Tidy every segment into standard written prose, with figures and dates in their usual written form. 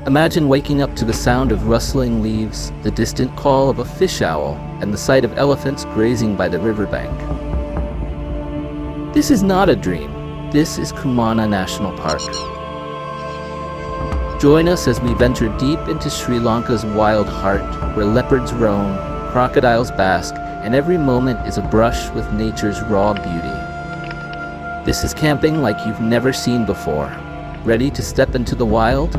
Imagine waking up to the sound of rustling leaves, the distant call of a fish owl, and the sight of elephants grazing by the riverbank. This is not a dream. This is Kumana National Park. Join us as we venture deep into Sri Lanka's wild heart, where leopards roam, crocodiles bask, and every moment is a brush with nature's raw beauty. This is camping like you've never seen before. Ready to step into the wild?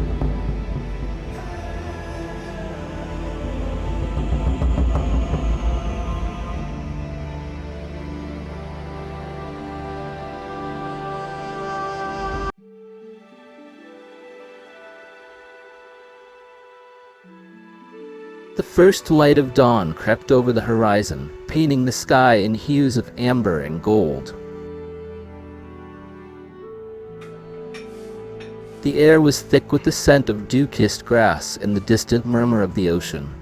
The first light of dawn crept over the horizon, painting the sky in hues of amber and gold. The air was thick with the scent of dew-kissed grass and the distant murmur of the ocean.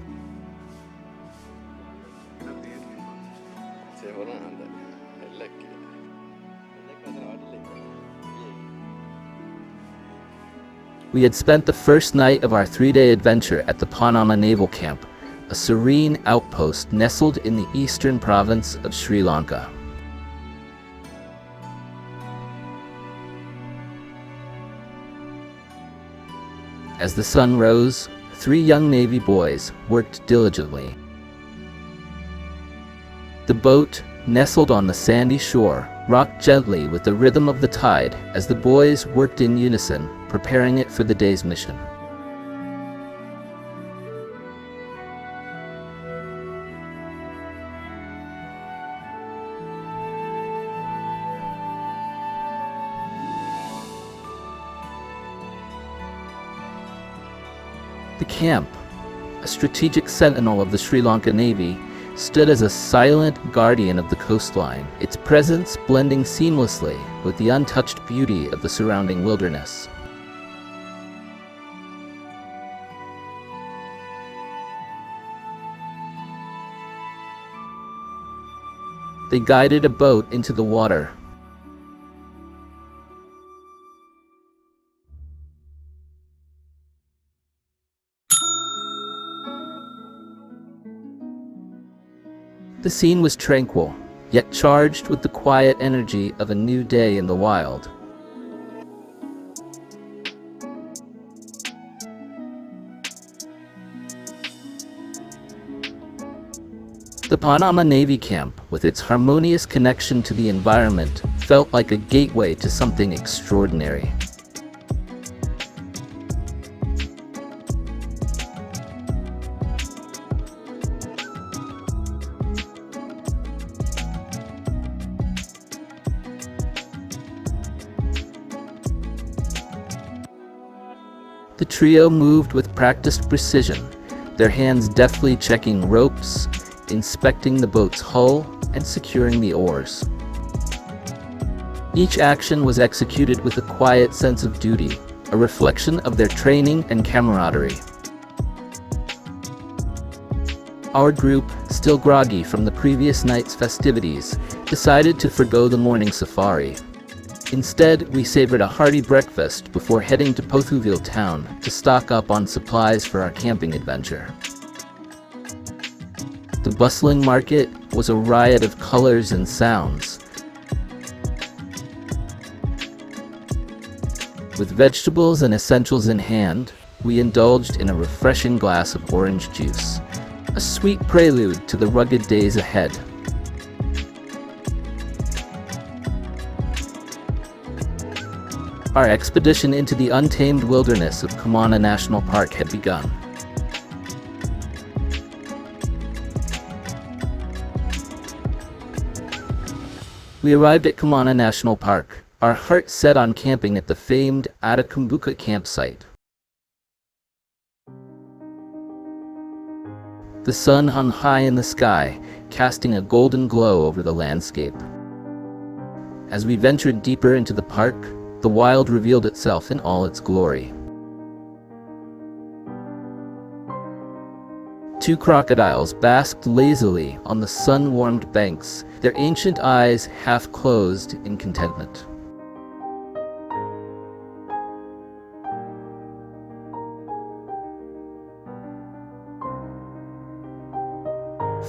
We had spent the first night of our 3-day adventure at the Kumana Naval Camp, a serene outpost nestled in the eastern province of Sri Lanka. As the sun rose, 3 young Navy boys worked diligently. The boat, nestled on the sandy shore, rocked gently with the rhythm of the tide as the boys worked in unison, preparing it for the day's mission. The camp, a strategic sentinel of the Sri Lanka Navy, stood as a silent guardian of the coastline, its presence blending seamlessly with the untouched beauty of the surrounding wilderness. They guided a boat into the water. The scene was tranquil, yet charged with the quiet energy of a new day in the wild. The Kumana Navy Camp, with its harmonious connection to the environment, felt like a gateway to something extraordinary. The trio moved with practiced precision, their hands deftly checking ropes, inspecting the boat's hull, and securing the oars. Each action was executed with a quiet sense of duty, a reflection of their training and camaraderie. Our group, still groggy from the previous night's festivities, decided to forgo the morning safari. Instead, we savored a hearty breakfast before heading to Pothuville town to stock up on supplies for our camping adventure. The bustling market was a riot of colors and sounds. With vegetables and essentials in hand, we indulged in a refreshing glass of orange juice, a sweet prelude to the rugged days ahead. Our expedition into the untamed wilderness of Kumana National Park had begun. We arrived at Kumana National Park, our hearts set on camping at the famed Atakumbuka campsite. The sun hung high in the sky, casting a golden glow over the landscape. As we ventured deeper into the park, the wild revealed itself in all its glory. 2 crocodiles basked lazily on the sun-warmed banks, their ancient eyes half closed in contentment.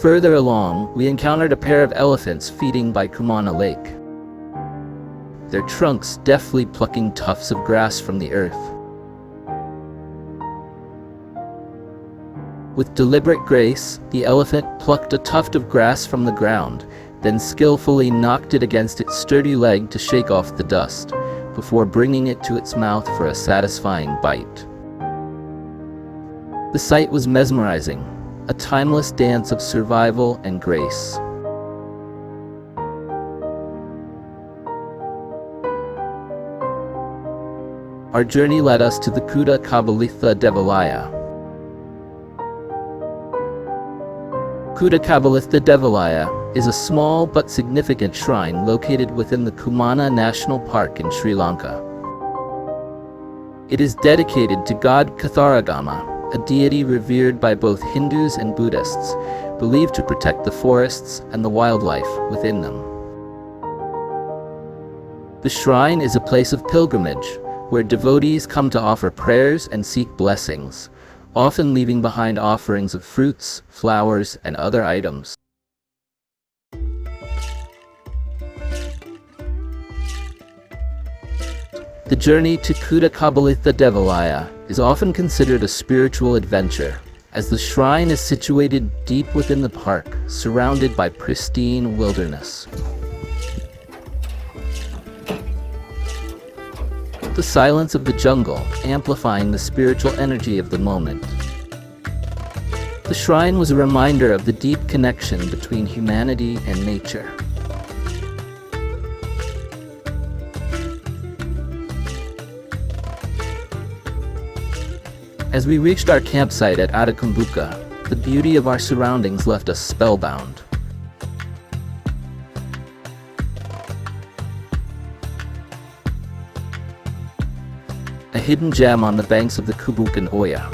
Further along, we encountered a pair of elephants feeding by Kumana Lake, their trunks deftly plucking tufts of grass from the earth. With deliberate grace, the elephant plucked a tuft of grass from the ground, then skillfully knocked it against its sturdy leg to shake off the dust, before bringing it to its mouth for a satisfying bite. The sight was mesmerizing, a timeless dance of survival and grace. Our journey led us to the Kuta Kabalitha Devalaya. Kuta Kabalitha Devalaya is a small but significant shrine located within the Kumana National Park in Sri Lanka. It is dedicated to god Katharagama, a deity revered by both Hindus and Buddhists, believed to protect the forests and the wildlife within them. The shrine is a place of pilgrimage, where devotees come to offer prayers and seek blessings, often leaving behind offerings of fruits, flowers, and other items. The journey to Kuta Kabalitha Devalaya is often considered a spiritual adventure, as the shrine is situated deep within the park, surrounded by pristine wilderness. The silence of the jungle, amplifying the spiritual energy of the moment. The shrine was a reminder of the deep connection between humanity and nature. As we reached our campsite at Adakumbuka, the beauty of our surroundings left us spellbound. A hidden gem on the banks of the Kubukan Oya.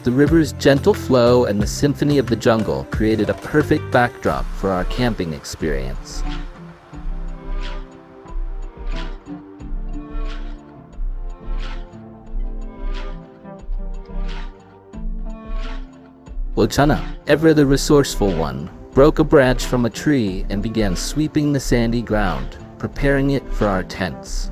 The river's gentle flow and the symphony of the jungle created a perfect backdrop for our camping experience. Wochana, ever the resourceful one, broke a branch from a tree and began sweeping the sandy ground, preparing it for our tents.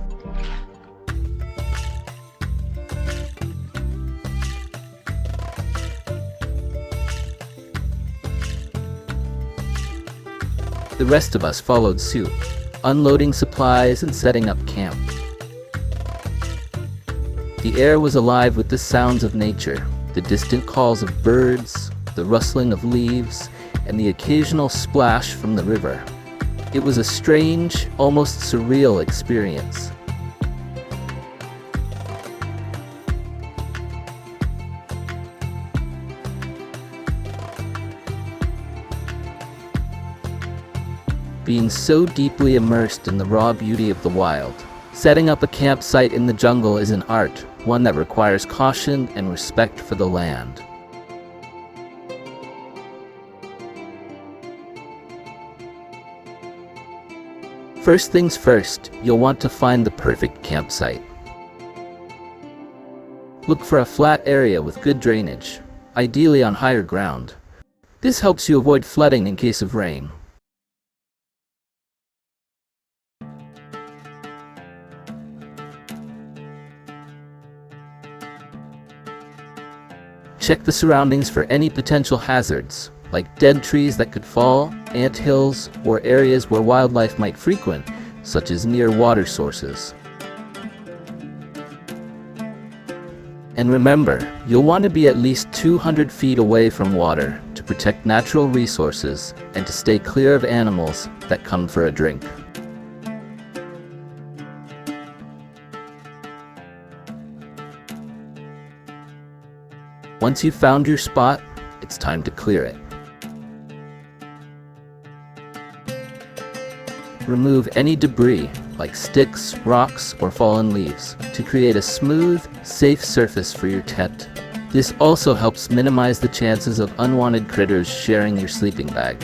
The rest of us followed suit, unloading supplies and setting up camp. The air was alive with the sounds of nature, the distant calls of birds, the rustling of leaves, and the occasional splash from the river. It was a strange, almost surreal experience. Being so deeply immersed in the raw beauty of the wild, setting up a campsite in the jungle is an art, one that requires caution and respect for the land. First things first, you'll want to find the perfect campsite. Look for a flat area with good drainage, ideally on higher ground. This helps you avoid flooding in case of rain. Check the surroundings for any potential hazards, like dead trees that could fall, ant hills, or areas where wildlife might frequent, such as near water sources. And remember, you'll want to be at least 200 feet away from water to protect natural resources and to stay clear of animals that come for a drink. Once you've found your spot, it's time to clear it. Remove any debris, like sticks, rocks, or fallen leaves, to create a smooth, safe surface for your tent. This also helps minimize the chances of unwanted critters sharing your sleeping bag.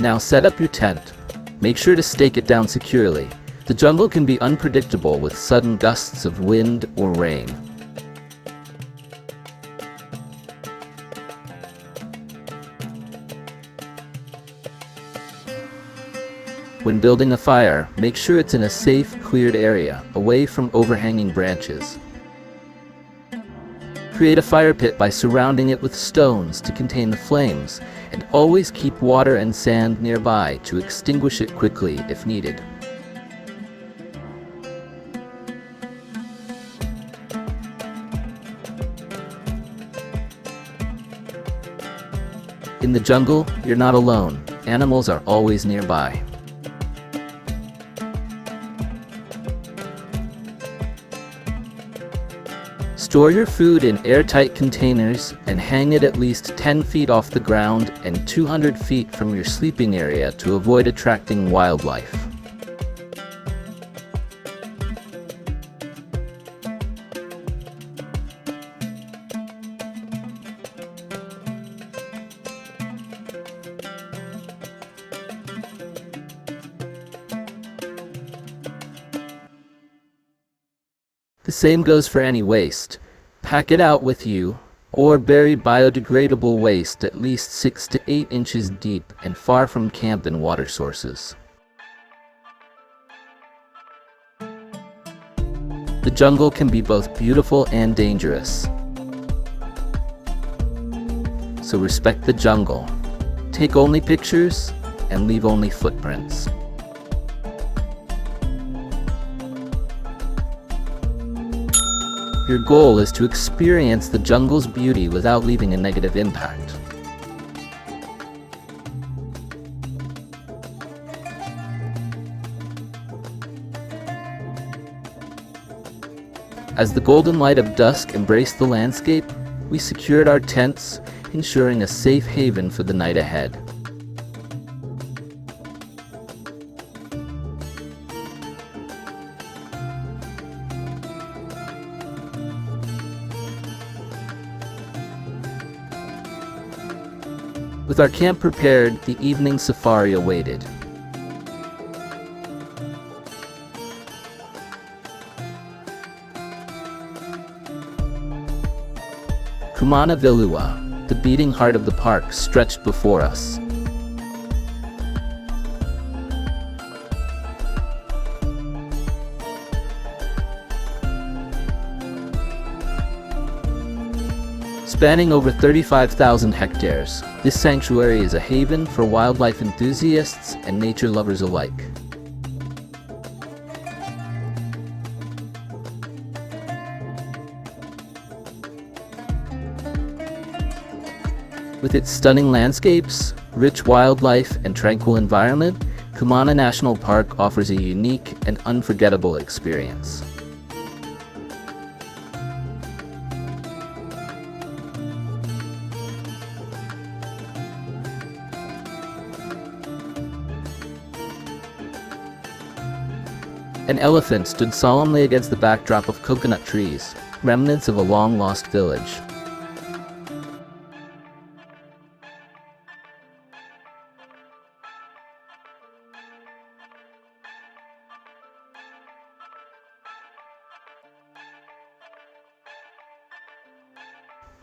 Now set up your tent. Make sure to stake it down securely. The jungle can be unpredictable with sudden gusts of wind or rain. When building a fire, make sure it's in a safe, cleared area, away from overhanging branches. Create a fire pit by surrounding it with stones to contain the flames, and always keep water and sand nearby to extinguish it quickly if needed. In the jungle, you're not alone. Animals are always nearby. Store your food in airtight containers and hang it at least 10 feet off the ground and 200 feet from your sleeping area to avoid attracting wildlife. The same goes for any waste. Pack it out with you, or bury biodegradable waste at least 6 to 8 inches deep and far from camp and water sources. The jungle can be both beautiful and dangerous. So respect the jungle. Take only pictures and leave only footprints. Your goal is to experience the jungle's beauty without leaving a negative impact. As the golden light of dusk embraced the landscape, we secured our tents, ensuring a safe haven for the night ahead. With our camp prepared, the evening safari awaited. Kumana Villu, the beating heart of the park, stretched before us. Spanning over 35,000 hectares, this sanctuary is a haven for wildlife enthusiasts and nature lovers alike. With its stunning landscapes, rich wildlife, and tranquil environment, Kumana National Park offers a unique and unforgettable experience. An elephant stood solemnly against the backdrop of coconut trees, remnants of a long-lost village.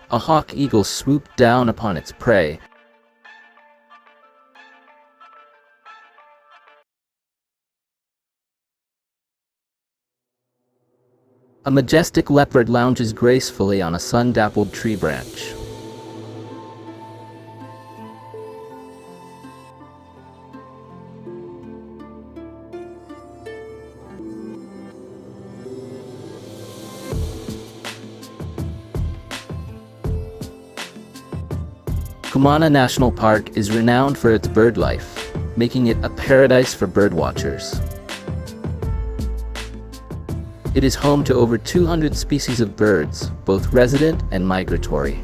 A hawk eagle swooped down upon its prey. A majestic leopard lounges gracefully on a sun-dappled tree branch. Kumana National Park is renowned for its bird life, making it a paradise for birdwatchers. It is home to over 200 species of birds, both resident and migratory.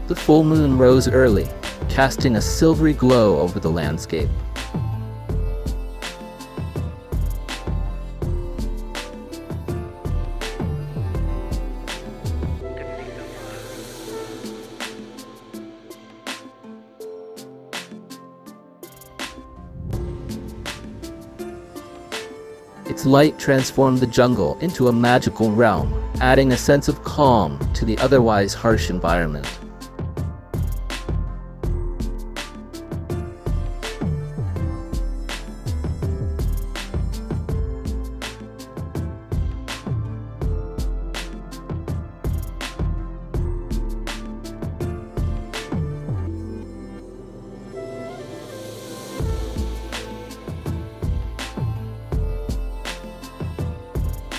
The full moon rose early, casting a silvery glow over the landscape. Its light transformed the jungle into a magical realm, adding a sense of calm to the otherwise harsh environment.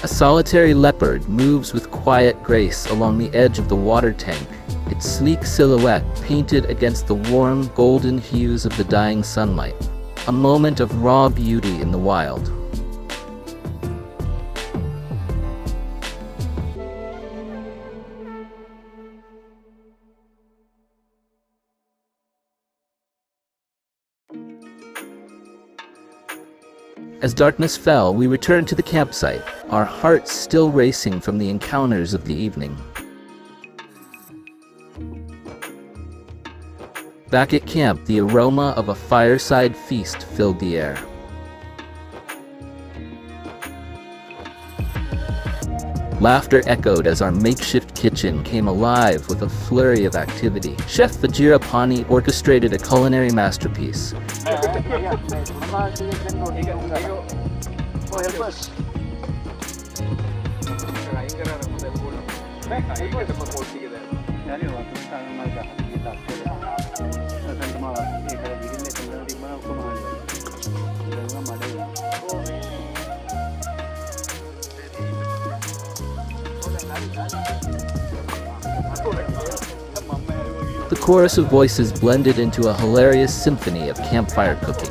A solitary leopard moves with quiet grace along the edge of the water tank, its sleek silhouette painted against the warm, golden hues of the dying sunlight, a moment of raw beauty in the wild. As darkness fell, we returned to the campsite, our hearts still racing from the encounters of the evening. Back at camp, the aroma of a fireside feast filled the air. Laughter echoed as our makeshift kitchen came alive with a flurry of activity. Chef Vajirapani orchestrated a culinary masterpiece. The chorus of voices blended into a hilarious symphony of campfire cooking.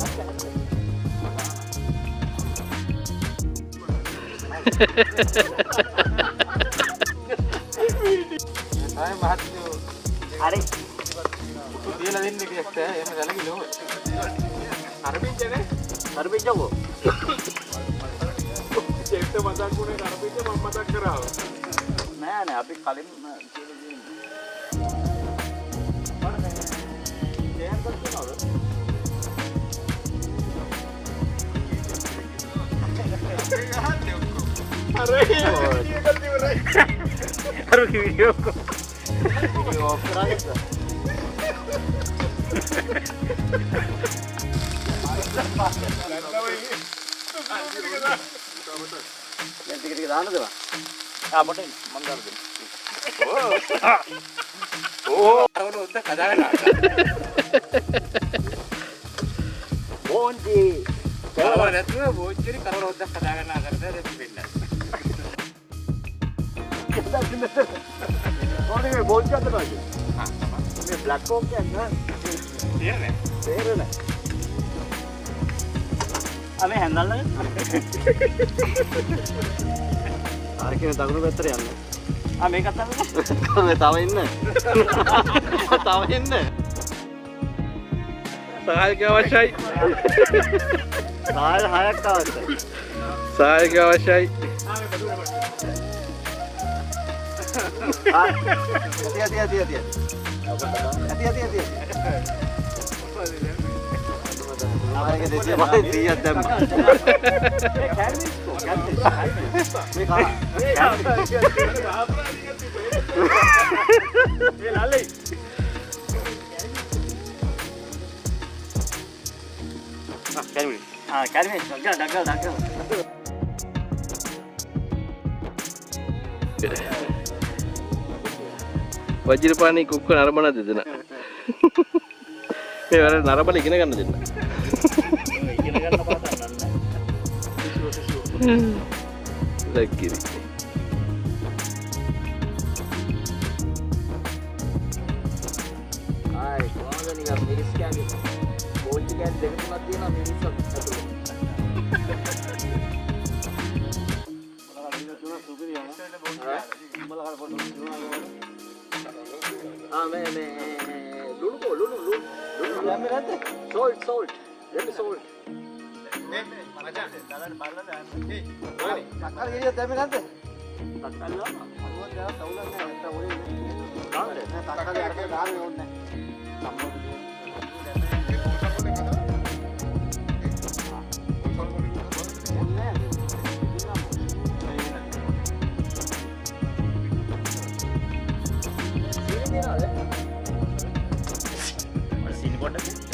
වජිරපාණී කුක්ක නරඹන දෙදෙන මේ වල නරඹල ඉගෙන ගන්න දෙන්න ඉගෙන ගන්න පාත නන්න ලක්කිරි ආයි කොහොමද නිකන් මිරිස් කෑලි බෝල්ටි කෑලි දෙක තුනක් තියෙනවා මිරිස් අතුලේ Ah, me Salt. Really salt.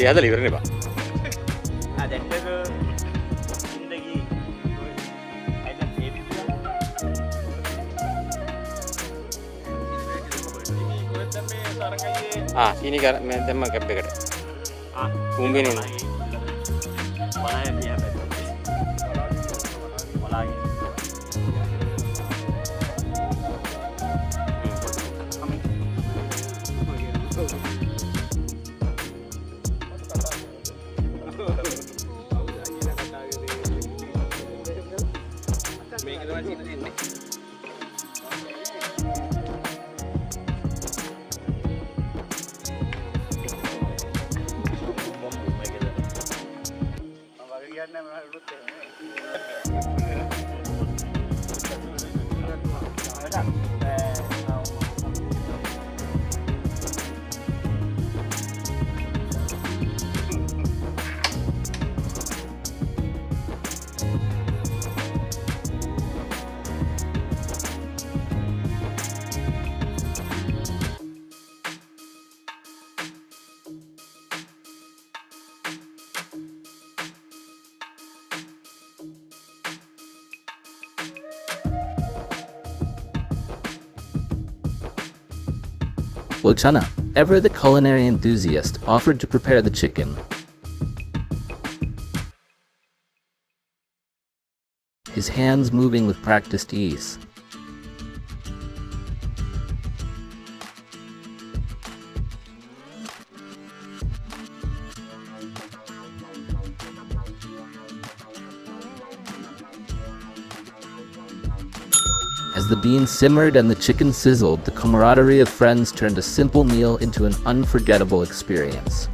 තියද ඉවරනේ බා. ini kan memang kebek ada. Kumbi ni. Lochana, ever the culinary enthusiast, offered to prepare the chicken. His hands moving with practiced ease. As the beans simmered and the chicken sizzled, the camaraderie of friends turned a simple meal into an unforgettable experience.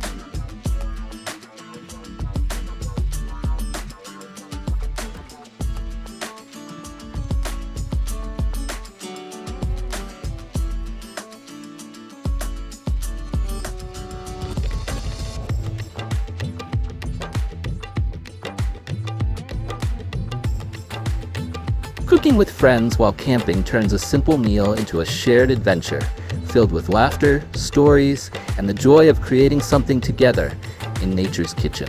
Cooking with friends while camping turns a simple meal into a shared adventure, filled with laughter, stories, and the joy of creating something together in nature's kitchen.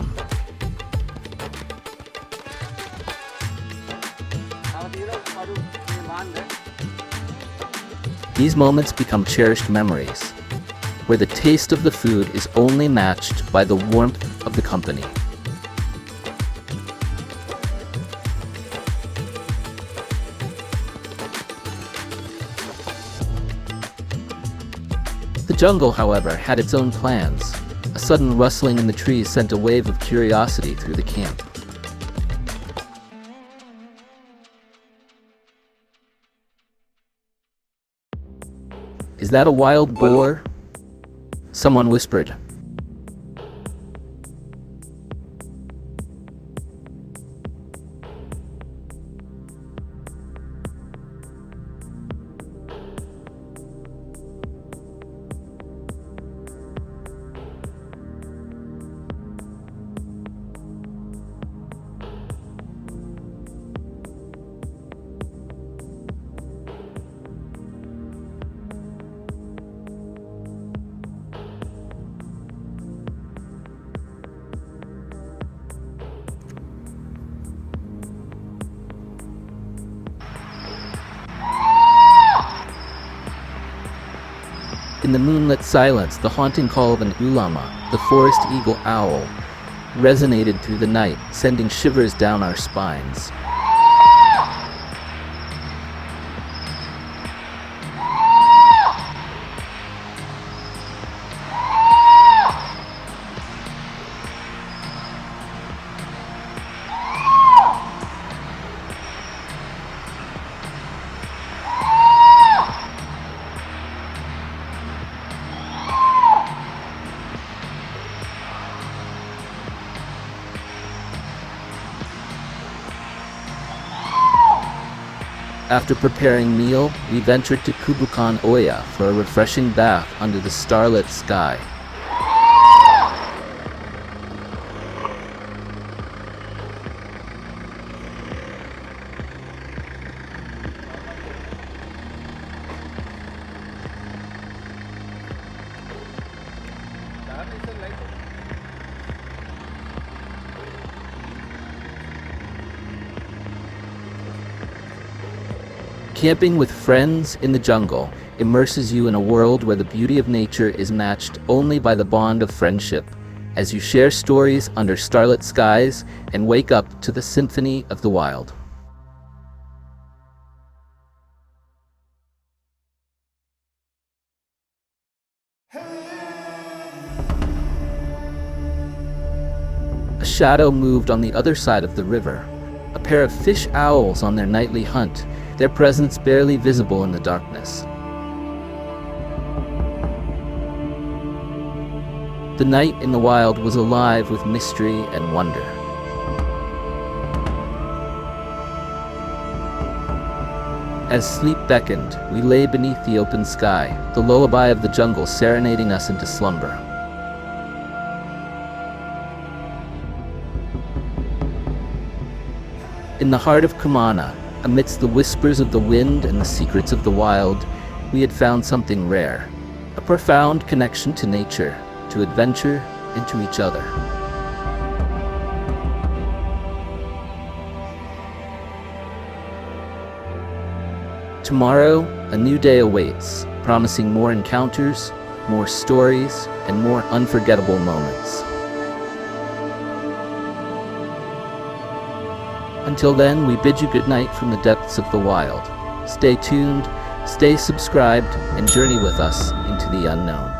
These moments become cherished memories, where the taste of the food is only matched by the warmth of the company. The jungle, however, had its own plans. A sudden rustling in the trees sent a wave of curiosity through the camp. "Is that a wild boar?" Someone whispered. In the moonlit silence, the haunting call of an ulama, the forest eagle owl, resonated through the night, sending shivers down our spines. After preparing meal, we ventured to Kumana Oya for a refreshing bath under the starlit sky. Camping with friends in the jungle immerses you in a world where the beauty of nature is matched only by the bond of friendship, as you share stories under starlit skies and wake up to the symphony of the wild. A shadow moved on the other side of the river, a pair of fish owls on their nightly hunt, their presence barely visible in the darkness. The night in the wild was alive with mystery and wonder. As sleep beckoned, we lay beneath the open sky, the lullaby of the jungle serenading us into slumber. In the heart of Kumana, amidst the whispers of the wind and the secrets of the wild, we had found something rare, a profound connection to nature, to adventure, and to each other. Tomorrow, a new day awaits, promising more encounters, more stories, and more unforgettable moments. Until then, we bid you good night from the depths of the wild. Stay tuned, stay subscribed, and journey with us into the unknown.